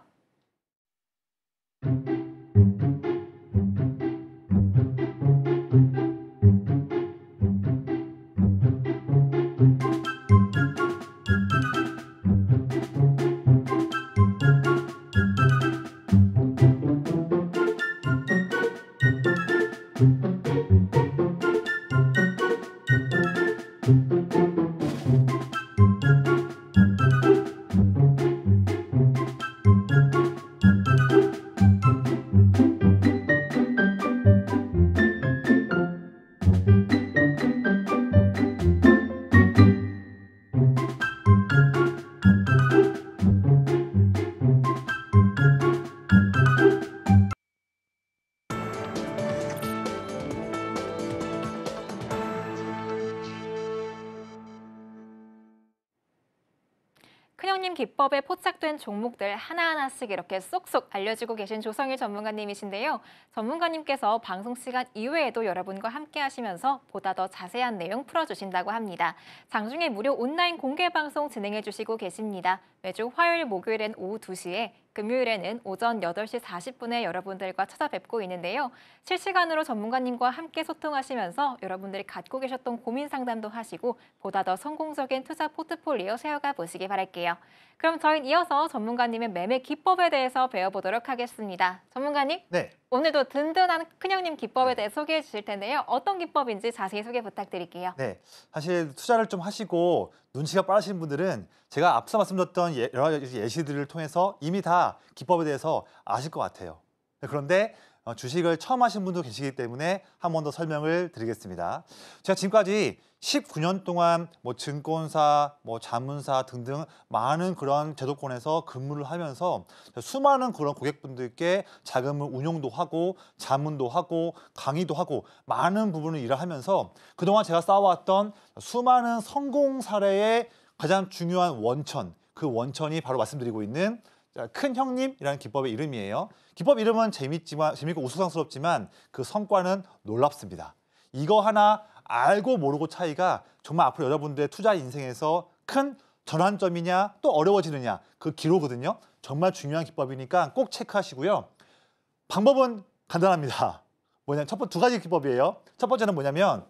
큰형님 기법에 포착된 종목들 하나하나씩 이렇게 쏙쏙 알려주고 계신 조성일 전문가님이신데요. 전문가님께서 방송 시간 이외에도 여러분과 함께 하시면서 보다 더 자세한 내용 풀어주신다고 합니다. 장중에 무료 온라인 공개 방송 진행해 주시고 계십니다. 매주 화요일, 목요일엔 오후 2시에, 금요일에는 오전 8시 40분에 여러분들과 찾아뵙고 있는데요. 실시간으로 전문가님과 함께 소통하시면서 여러분들이 갖고 계셨던 고민 상담도 하시고 보다 더 성공적인 투자 포트폴리오 세워가 보시기 바랄게요. 그럼 저희는 이어서 전문가님의 매매 기법에 대해서 배워보도록 하겠습니다. 전문가님, 네. 오늘도 든든한 큰형님 기법에 대해 소개해 주실 텐데요. 어떤 기법인지 자세히 소개 부탁드릴게요. 네, 사실 투자를 좀 하시고 눈치가 빠르신 분들은 제가 앞서 말씀드렸던 여러 가지 예시들을 통해서 이미 다 기법에 대해서 아실 것 같아요. 그런데 주식을 처음 하신 분도 계시기 때문에 한 번 더 설명을 드리겠습니다. 제가 지금까지 19년 동안 뭐 증권사, 뭐 자문사 등등 많은 그런 제도권에서 근무를 하면서 수많은 그런 고객분들께 자금을 운용도 하고 자문도 하고 강의도 하고 많은 부분을 일을 하면서 그동안 제가 쌓아왔던 수많은 성공 사례의 가장 중요한 원천, 그 원천이 바로 말씀드리고 있는 큰 형님이라는 기법의 이름이에요. 기법 이름은 재밌고 우스꽝스럽지만 그 성과는 놀랍습니다. 이거 하나 알고 모르고 차이가 정말 앞으로 여러분들의 투자 인생에서 큰 전환점이냐 또 어려워지느냐 그 기로거든요. 정말 중요한 기법이니까 꼭 체크하시고요. 방법은 간단합니다. 뭐냐면 두 가지 기법이에요. 첫 번째는 뭐냐면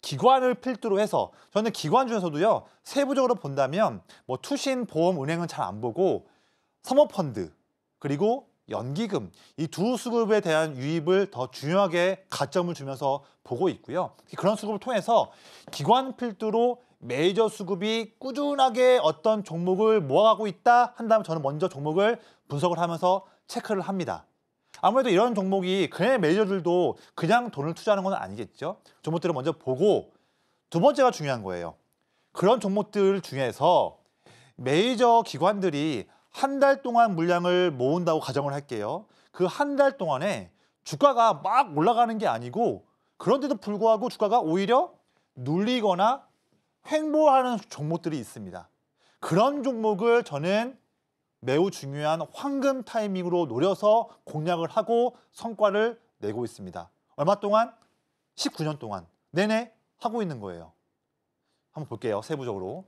기관을 필두로 해서 저는 기관 중에서도요. 세부적으로 본다면 뭐 투신, 보험, 은행은 잘 안 보고 사모펀드 그리고 연기금 이 두 수급에 대한 유입을 더 중요하게 가점을 주면서 보고 있고요. 그런 수급을 통해서 기관 필두로 메이저 수급이 꾸준하게 어떤 종목을 모아가고 있다 한다면 저는 먼저 종목을 분석을 하면서 체크를 합니다. 아무래도 이런 종목이 그냥 메이저들도 그냥 돈을 투자하는 건 아니겠죠. 종목들을 먼저 보고 두 번째가 중요한 거예요. 그런 종목들 중에서 메이저 기관들이 한 달 동안 물량을 모은다고 가정을 할게요. 그 한 달 동안에 주가가 막 올라가는 게 아니고 그런데도 불구하고 주가가 오히려 눌리거나 횡보하는 종목들이 있습니다. 그런 종목을 저는 매우 중요한 황금 타이밍으로 노려서 공략을 하고 성과를 내고 있습니다. 얼마 동안? 19년 동안 내내 하고 있는 거예요. 한번 볼게요. 세부적으로.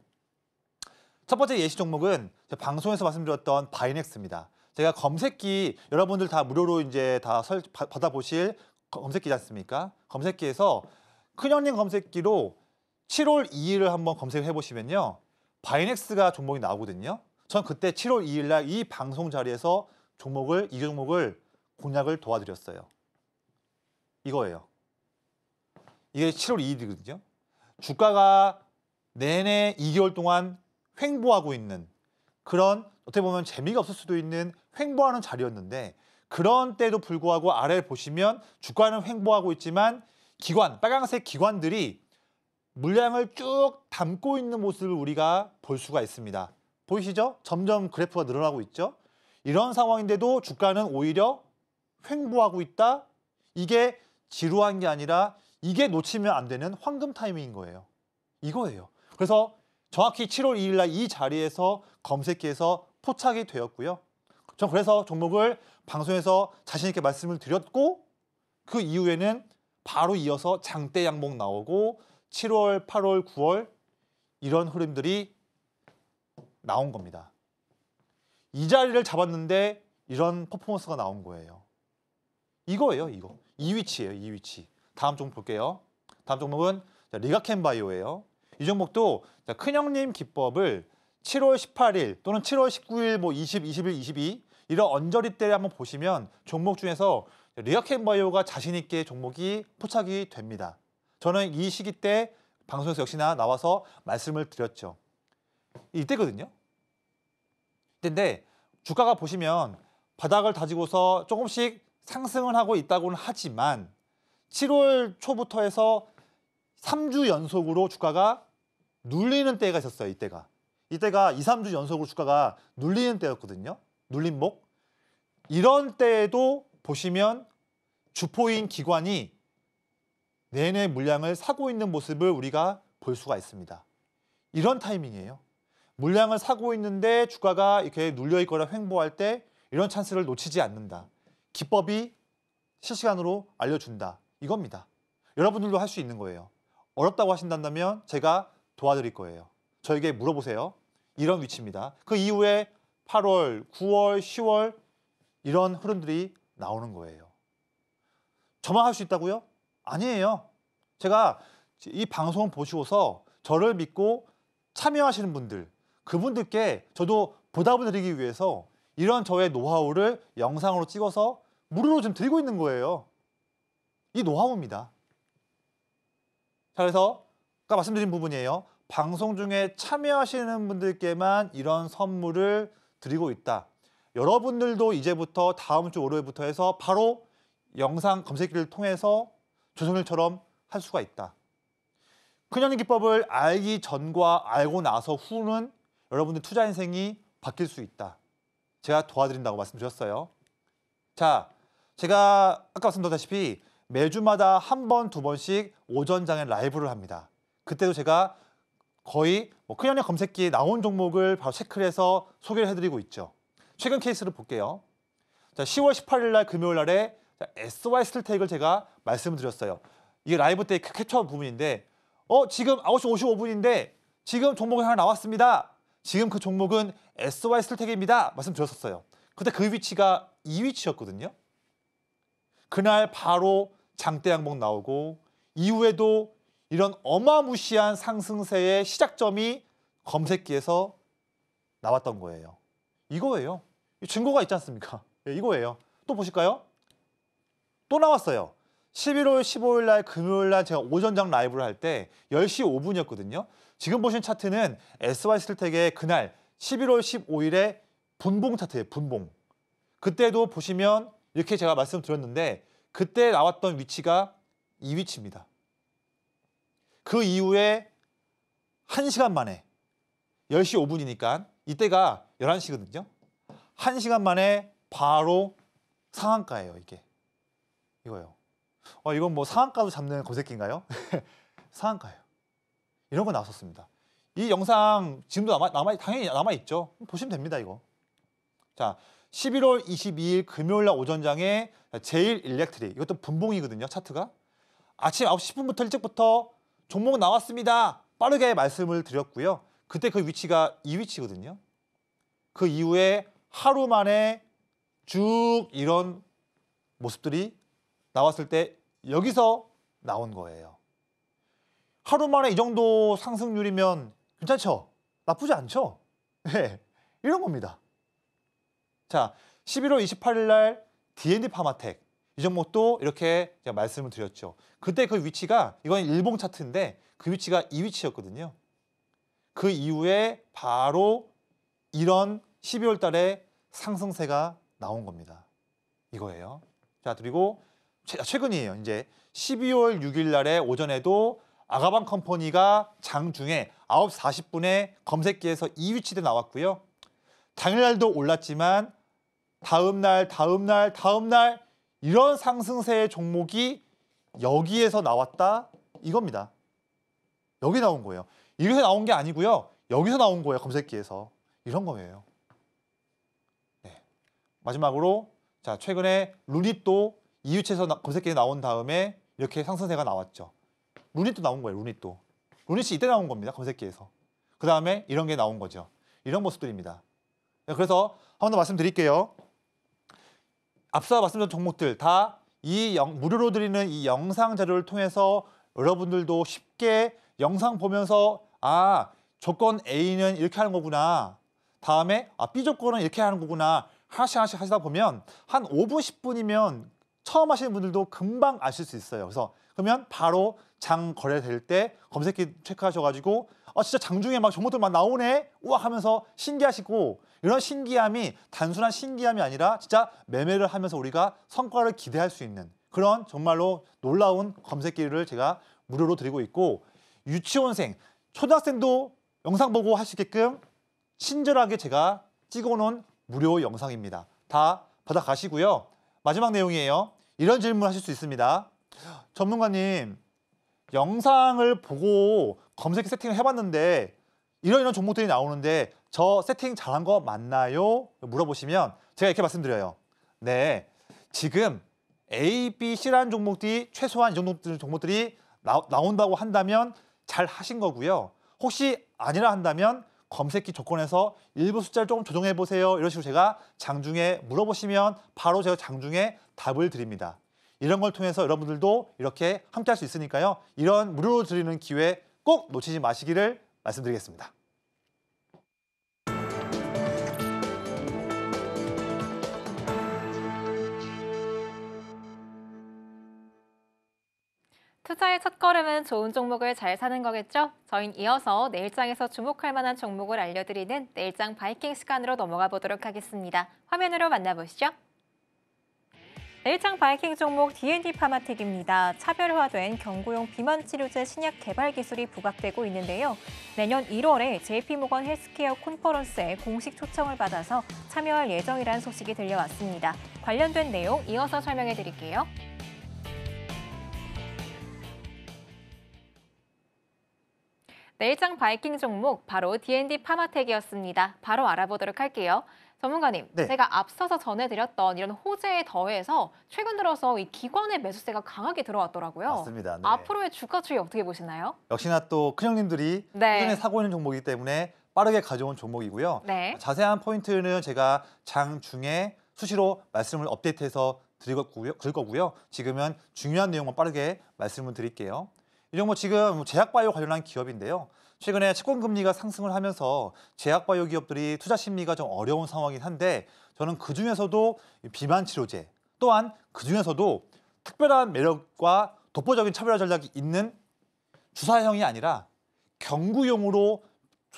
첫 번째 예시 종목은 제가 방송에서 말씀드렸던 바이넥스입니다. 제가 검색기 여러분들 다 무료로 이제 다 받아보실 검색기지 않습니까? 검색기에서 큰형님 검색기로 7월 2일을 한번 검색해 보시면요. 바이넥스가 종목이 나오거든요. 전 그때 7월 2일 날 이 방송 자리에서 이 종목을 공략을 도와드렸어요. 이거예요. 이게 7월 2일이거든요. 주가가 내내 2개월 동안 횡보하고 있는 그런 어떻게 보면 재미가 없을 수도 있는 횡보하는 자리였는데 그런 때도 불구하고 아래를 보시면 주가는 횡보하고 있지만 빨간색 기관들이 물량을 쭉 담고 있는 모습을 우리가 볼 수가 있습니다. 보이시죠? 점점 그래프가 늘어나고 있죠. 이런 상황인데도 주가는 오히려 횡보하고 있다. 이게 지루한 게 아니라 이게 놓치면 안 되는 황금 타이밍인 거예요. 이거예요. 그래서 정확히 7월 2일 날 이 자리에서 검색기에서 포착이 되었고요. 전 그래서 종목을 방송에서 자신 있게 말씀을 드렸고 그 이후에는 바로 이어서 장대 양봉 나오고 7월, 8월, 9월 이런 흐름들이 나온 겁니다. 이 자리를 잡았는데 이런 퍼포먼스가 나온 거예요. 이거예요, 이거. 이 위치예요, 이 위치. 다음 종목 볼게요. 다음 종목은 리가켄바이오예요. 이 종목도 큰형님 기법을 7월 18일 또는 7월 19일, 뭐 20, 21, 22 이런 언저리 때를 한번 보시면 종목 중에서 리가켄바이오가 자신 있게 종목이 포착이 됩니다. 저는 이 시기 때 방송에서 역시나 나와서 말씀을 드렸죠. 이때거든요. 이때인데 주가가 보시면 바닥을 다지고서 조금씩 상승을 하고 있다고는 하지만 7월 초부터 해서 3주 연속으로 주가가 눌리는 때가 있었어요. 이때가 2, 3주 연속으로 주가가 눌리는 때였거든요. 눌림목. 이런 때에도 보시면 주포인 기관이 내내 물량을 사고 있는 모습을 우리가 볼 수가 있습니다. 이런 타이밍이에요. 물량을 사고 있는데 주가가 이렇게 눌려 있거나 횡보할 때 이런 찬스를 놓치지 않는다. 기법이 실시간으로 알려준다. 이겁니다. 여러분들도 할 수 있는 거예요. 어렵다고 하신다면 제가 도와드릴 거예요. 저에게 물어보세요. 이런 위치입니다. 그 이후에 8월, 9월, 10월 이런 흐름들이 나오는 거예요. 저만 할 수 있다고요? 아니에요. 제가 이 방송 보시고서 저를 믿고 참여하시는 분들, 그분들께 저도 보답을 드리기 위해서 이런 저의 노하우를 영상으로 찍어서 무료로 좀 드리고 있는 거예요. 이 노하우입니다. 자, 그래서 아까 말씀드린 부분이에요. 방송 중에 참여하시는 분들께만 이런 선물을 드리고 있다. 여러분들도 이제부터 다음 주 월요일부터 해서 바로 영상 검색기를 통해서 조선일처럼 할 수가 있다. 큰형님 기법을 알기 전과 알고 나서 후는 여러분들 투자 인생이 바뀔 수 있다. 제가 도와드린다고 말씀드렸어요. 자, 제가 아까 말씀드렸다시피 매주마다 한 번, 두 번씩 오전장에 라이브를 합니다. 그때도 제가 거의 큰형님 검색기에 나온 종목을 바로 체크를 해서 소개를 해드리고 있죠. 최근 케이스를 볼게요. 자, 10월 18일 날 금요일 날에 SY 스틸텍을 제가 말씀드렸어요. 이게 라이브 때 캡처 부분인데 지금 9시 55분인데 지금 종목이 하나 나왔습니다. 지금 그 종목은 SY 스틸텍입니다. 말씀드렸었어요. 그때 그 위치가 이 위치였거든요. 그날 바로 장대 양봉 나오고 이후에도 이런 어마무시한 상승세의 시작점이 검색기에서 나왔던 거예요. 이거예요. 증거가 있지 않습니까? 이거예요. 또 보실까요? 또 나왔어요. 11월 15일 날 금요일 날 제가 오전장 라이브를 할 때 10시 5분이었거든요. 지금 보신 차트는 SY 스틸텍의 그날 11월 15일에 분봉 차트예요. 분봉. 그때도 보시면 이렇게 제가 말씀드렸는데 그때 나왔던 위치가 이 위치입니다. 그 이후에 1시간 만에 10시 5분이니까 이때가 11시거든요. 1시간 만에 바로 상한가예요. 이게. 이거요. 이건 뭐 상한가도 잡는 검색기인가요? 상한가예요. 이런 거 나왔었습니다. 이 영상 지금도 당연히 남아있죠. 보시면 됩니다. 이거. 자, 11월 22일 금요일 날 오전장에 제일 일렉트릭. 이것도 분봉이거든요. 차트가. 아침 9시 10분부터 일찍부터 종목 나왔습니다. 빠르게 말씀을 드렸고요. 그때 그 위치가 이 위치거든요. 그 이후에 하루 만에 쭉 이런 모습들이 나왔을 때 여기서 나온 거예요. 하루 만에 이 정도 상승률이면 괜찮죠? 나쁘지 않죠? 네, 이런 겁니다. 자, 11월 28일 날 D&D 파마텍 이 종목도 이렇게 제가 말씀을 드렸죠. 그때 그 위치가 이건 일봉 차트인데 그 위치가 이 위치였거든요. 그 이후에 바로 이런 12월 달에 상승세가 나온 겁니다. 이거예요. 자, 그리고 최근이에요. 이제 12월 6일 날에 오전에도 아가방 컴퍼니가 장중에 9시 40분에 검색기에서 이 위치대 나왔고요. 당일날도 올랐지만 다음날 이런 상승세의 종목이 여기에서 나왔다 이겁니다. 여기 나온 거예요. 여기서 나온 게 아니고요. 여기서 나온 거예요. 검색기에서. 이런 거예요. 네. 마지막으로 자, 최근에 루닛도 이 위치에서 검색기에 나온 다음에 이렇게 상승세가 나왔죠. 루닛도 나온 거예요. 루닛도. 루닛이 이때 나온 겁니다. 검색기에서. 그 다음에 이런 게 나온 거죠. 이런 모습들입니다. 그래서 한 번 더 말씀드릴게요. 앞서 말씀드린 종목들 다 이 무료로 드리는 이 영상 자료를 통해서 여러분들도 쉽게 영상 보면서 조건 A는 이렇게 하는 거구나. 다음에 B 조건은 이렇게 하는 거구나. 하나씩 하시다 보면 한 5분, 10분이면 처음 하시는 분들도 금방 아실 수 있어요. 그래서 그러면 바로 장 거래될 때 검색기 체크하셔가지고 진짜 장중에 막 종목들 막 나오네? 우와 하면서 신기하시고 이런 신기함이 단순한 신기함이 아니라 진짜 매매를 하면서 우리가 성과를 기대할 수 있는 그런 정말로 놀라운 검색기를 제가 무료로 드리고 있고 유치원생, 초등학생도 영상 보고 할 수 있게끔 친절하게 제가 찍어놓은 무료 영상입니다. 다 받아가시고요. 마지막 내용이에요. 이런 질문 하실 수 있습니다. 전문가님, 영상을 보고 검색기 세팅을 해봤는데 이런 종목들이 나오는데 저 세팅 잘한 거 맞나요? 물어보시면 제가 이렇게 말씀드려요. 네, 지금 A, B, C라는 종목들이 최소한 이 정도 종목들이 나온다고 한다면 잘 하신 거고요. 혹시 아니라 한다면 검색기 조건에서 일부 숫자를 조금 조정해 보세요. 이런 식으로 제가 장중에 물어보시면 바로 제가 장중에 답을 드립니다. 이런 걸 통해서 여러분들도 이렇게 함께 할 수 있으니까요. 이런 무료로 드리는 기회 꼭 놓치지 마시기를 말씀드리겠습니다. 투자의 첫걸음은 좋은 종목을 잘 사는 거겠죠? 저희는 이어서 내일장에서 주목할 만한 종목을 알려드리는 내일장 바이킹 시간으로 넘어가 보도록 하겠습니다. 화면으로 만나보시죠. 내일장 바이킹 종목 D&D 파마텍입니다. 차별화된 경구용 비만 치료제 신약 개발 기술이 부각되고 있는데요. 내년 1월에 JP모건 헬스케어 콘퍼런스에 공식 초청을 받아서 참여할 예정이라는 소식이 들려왔습니다. 관련된 내용 이어서 설명해 드릴게요. 내일장 바이킹 종목 바로 D&D 파마텍이었습니다. 바로 알아보도록 할게요. 전문가님, 네. 제가 앞서서 전해드렸던 이런 호재에 더해서 최근 들어서 이 기관의 매수세가 강하게 들어왔더라고요. 맞습니다. 네. 앞으로의 주가 추이 어떻게 보시나요? 역시나 또 큰형님들이 네. 꾸준히 사고 있는 종목이기 때문에 빠르게 가져온 종목이고요. 네. 자세한 포인트는 제가 장중에 수시로 말씀을 업데이트해서 드릴 거고요. 지금은 중요한 내용만 빠르게 말씀을 드릴게요. 이 종목 지금 제약바이오 관련한 기업인데요. 최근에 채권금리가 상승을 하면서 제약바이오 기업들이 투자 심리가 좀 어려운 상황이긴 한데 저는 그중에서도 비만 치료제 또한 그중에서도 특별한 매력과 독보적인 차별화 전략이 있는 주사형이 아니라 경구용으로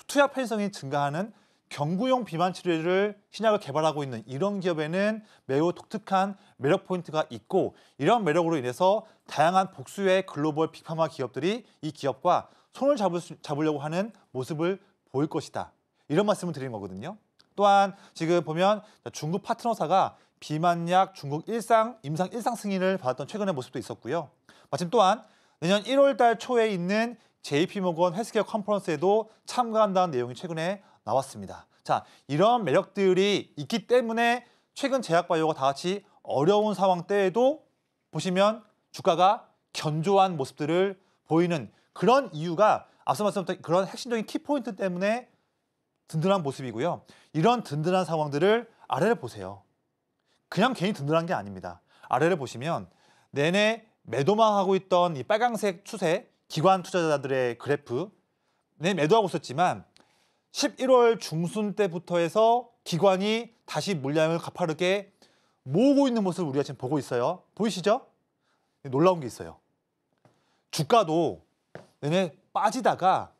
투약 편의성이 증가하는 경구용 비만 치료제를 신약을 개발하고 있는 이런 기업에는 매우 독특한 매력 포인트가 있고 이런 매력으로 인해서 다양한 복수의 글로벌 빅파마 기업들이 이 기업과 손을 잡으려고 하는 모습을 보일 것이다. 이런 말씀을 드리는 거거든요. 또한 지금 보면 중국 파트너사가 비만약 중국 임상 1상 승인을 받았던 최근의 모습도 있었고요. 마침 또한 내년 1월 달 초에 있는 JP모건 헬스케어 컨퍼런스에도 참가한다는 내용이 최근에 나왔습니다. 자, 이런 매력들이 있기 때문에 최근 제약바이오가 다 같이 어려운 상황 때에도 보시면 주가가 견조한 모습들을 보이는 그런 이유가 앞서 말씀드렸던 그런 핵심적인 키포인트 때문에 든든한 모습이고요. 이런 든든한 상황들을 아래를 보세요. 그냥 괜히 든든한 게 아닙니다. 아래를 보시면 내내 매도만 하고 있던 이 빨강색 추세 기관 투자자들의 그래프 매도하고 있었지만 11월 중순 때부터 해서 기관이 다시 물량을 가파르게 모으고 있는 모습을 우리가 지금 보고 있어요. 보이시죠? 놀라운 게 있어요. 주가도 내내 빠지다가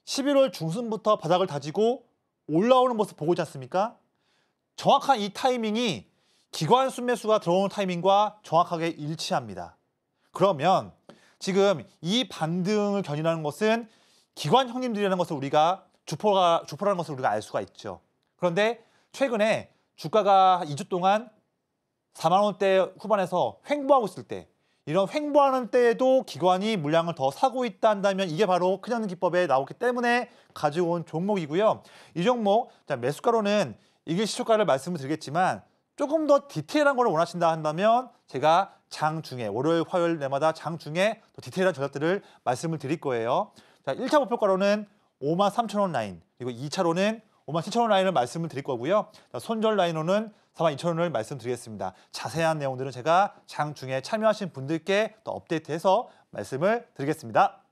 11월 중순부터 바닥을 다지고 올라오는 모습 보고 있지 않습니까? 정확한 이 타이밍이 기관 순매수가 들어오는 타이밍과 정확하게 일치합니다. 그러면 지금 이 반등을 견인하는 것은 기관 형님들이라는 것을 우리가 주포라는 것을 우리가 알 수가 있죠. 그런데 최근에 주가가 2주 동안 4만 원대 후반에서 횡보하고 있을 때 이런 횡보하는 때에도 기관이 물량을 더 사고 있다 한다면 이게 바로 큰형님 기법에 나오기 때문에 가지고 온 종목이고요. 이 종목 매수가로는 이길 시초가를 말씀을 드리겠지만 조금 더 디테일한 걸 원하신다 한다면 제가 장중에 월요일 화요일 내마다 장중에 더 디테일한 전략들을 말씀을 드릴 거예요. 자, 1차 목표가로는 53,000원 라인 그리고 2차로는 57,000원 라인을 말씀을 드릴 거고요. 자, 손절 라인으로는 42,000원을 말씀드리겠습니다. 자세한 내용들은 제가 장중에 참여하신 분들께 더 업데이트해서 말씀을 드리겠습니다.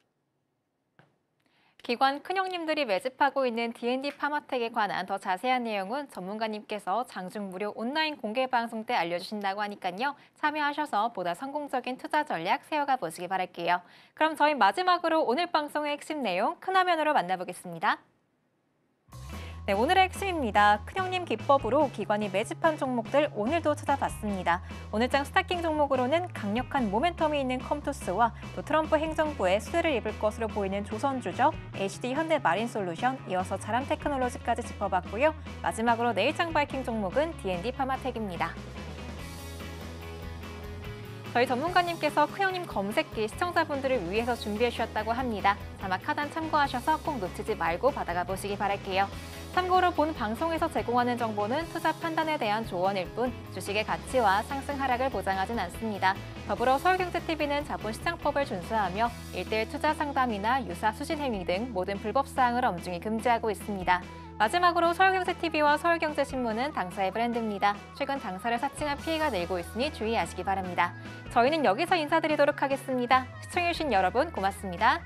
기관 큰형님들이 매집하고 있는 D&D 파마텍에 관한 더 자세한 내용은 전문가님께서 장중 무료 온라인 공개 방송 때 알려주신다고 하니까요. 참여하셔서 보다 성공적인 투자 전략 세워가 보시기 바랄게요. 그럼 저희 마지막으로 오늘 방송의 핵심 내용 큰 화면으로 만나보겠습니다. 네, 오늘의 핵심입니다. 큰형님 기법으로 기관이 매집한 종목들 오늘도 찾아봤습니다. 오늘장 스타킹 종목으로는 강력한 모멘텀이 있는 컴투스와 또 트럼프 행정부의 수혜를 입을 것으로 보이는 조선주적, HD 현대마린솔루션, 이어서 자람테크놀로지까지 짚어봤고요. 마지막으로 내일장 바이킹 종목은 D&D 파마텍입니다. 저희 전문가님께서 큰형님 검색기 시청자분들을 위해서 준비해 주셨다고 합니다. 자막 하단 참고하셔서 꼭 놓치지 말고 받아가 보시기 바랄게요. 참고로 본 방송에서 제공하는 정보는 투자 판단에 대한 조언일 뿐 주식의 가치와 상승 하락을 보장하진 않습니다. 더불어 서울경제TV는 자본시장법을 준수하며 1:1 투자 상담이나 유사 수신 행위 등 모든 불법 사항을 엄중히 금지하고 있습니다. 마지막으로 서울경제TV와 서울경제신문은 당사의 브랜드입니다. 최근 당사를 사칭한 피해가 늘고 있으니 주의하시기 바랍니다. 저희는 여기서 인사드리도록 하겠습니다. 시청해주신 여러분 고맙습니다.